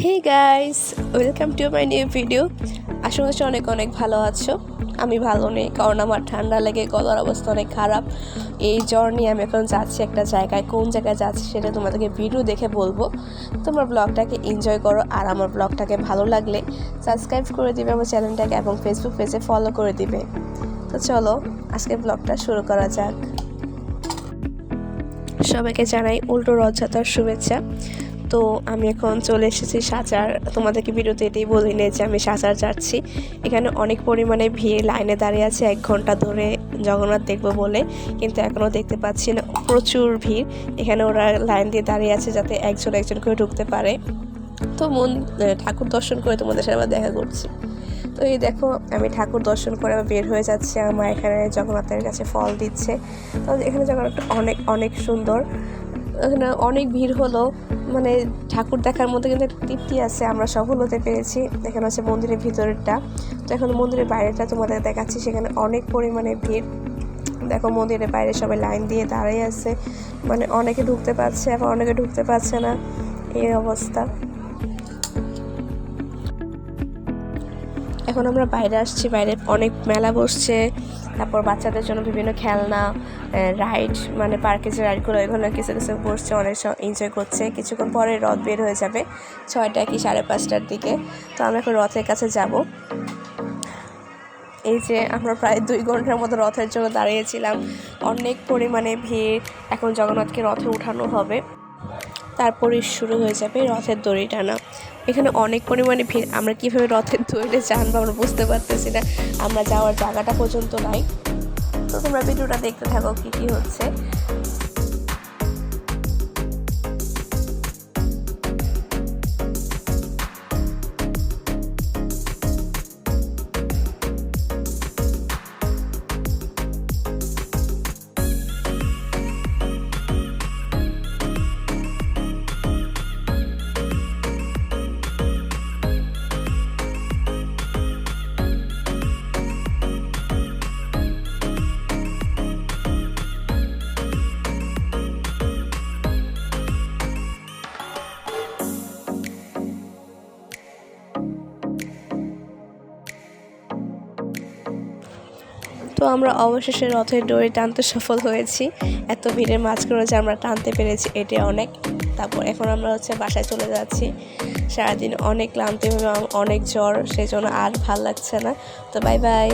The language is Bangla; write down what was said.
Hey guys, welcome to my new video. আশা করছি অনেক অনেক ভালো আছো। আমি ভালো নেই, কারণ আমার ঠান্ডা লেগে গলার অবস্থা অনেক খারাপ। এই জ্বর নিয়ে আমি এখন যাচ্ছি একটা জায়গায়। কোন জায়গায় যাচ্ছি সেটা তোমাদেরকে ভিডিও দেখে বলবো। তোমার ব্লগটাকে এনজয় করো, আর আমার ব্লগটাকে ভালো লাগলে সাবস্ক্রাইব করে দিবে আমার চ্যানেলটাকে, এবং ফেসবুক পেজে ফলো করে দিবে। তো চলো আজকের ব্লগটা শুরু করা যাক। সবাইকে জানাই উল্টো রথযাত্রার শুভেচ্ছা। তো আমি এখন চলে এসেছি সাচার। তোমাদেরকে ভিডিওতে এটাই বলে নিয়ে যে আমি সাচার যাচ্ছি। এখানে অনেক পরিমাণে ভিড়, লাইনে দাঁড়িয়ে আছে 1 ঘন্টা ধরে জগন্নাথ দেখবো বলে, কিন্তু এখনও দেখতে পাচ্ছি না। প্রচুর ভিড় এখানে, ওরা লাইন দিয়ে দাঁড়িয়ে আছে যাতে একজন একজন করে ঢুকতে পারে। তো ঠাকুর দর্শন করে তোমাদের সাথে আবার দেখা করছি। তো এই দেখো, আমি ঠাকুর দর্শন করে আবার বের হয়ে যাচ্ছি। আমার এখানে জগন্নাথের কাছে ফল দিচ্ছে। তো এখানে জগন্নাথটা অনেক অনেক সুন্দর। এখানে অনেক ভিড় হলো, মানে ঠাকুর দেখার মধ্যে কিন্তু একটা তৃপ্তি আছে। আমরা সফল হতে পেরেছি। এখানে হচ্ছে মন্দিরের ভিতরেরটা। তো এখন মন্দিরের বাইরেটা তোমাদের দেখাচ্ছি। সেখানে অনেক পরিমাণে ভিড়। দেখো মন্দিরের বাইরে সবাই লাইন দিয়ে দাঁড়িয়ে আছে, মানে অনেকে ঢুকতে পারছে, আবার অনেকে ঢুকতে পারছে না, এই অবস্থা। এখন আমরা বাইরে আসছি। বাইরে অনেক মেলা বসছে, তারপর বাচ্চাদের জন্য বিভিন্ন খেলনা, রাইড, মানে পার্কে যে রাইডগুলো ওইগুলো কিছু কিছু বসছে, অনেক এনজয় করছে। কিছুক্ষণ পরে রথ বের হয়ে যাবে 6টা কি 5:30টার দিকে। তো আমরা এখন রথের কাছে যাব। এই যে আমরা প্রায় 2 ঘন্টার মতো রথের জন্য দাঁড়িয়েছিলাম। অনেক পরিমাণে ভিড়। এখন জগন্নাথকে রথে উঠানো হবে, তারপরে শুরু হয়ে যাবে রথের দড়ি টানা। এখানে অনেক পরিমাণে ভিড়। আমরা কীভাবে রথের দড়িতে টানবো আমরা বুঝতে পারতেছি না। আমরা যাওয়ার জায়গাটা পর্যন্ত নাই। তো তোমরা ভিডিওটা দেখতে থাকো কী কী হচ্ছে। তো আমরা অবশেষে রথের দড়ি টানতে সফল হয়েছি। এত ভিড়ের মাঝখানে যে আমরা টানতে পেরেছি, এটা অনেক। তারপর এখন আমরা বাসায় চলে যাচ্ছি। সারাদিন অনেক ক্লান্তি, অনেক জ্বর, সেই জন্য আর ভাল লাগছে না। তো বাই বাই।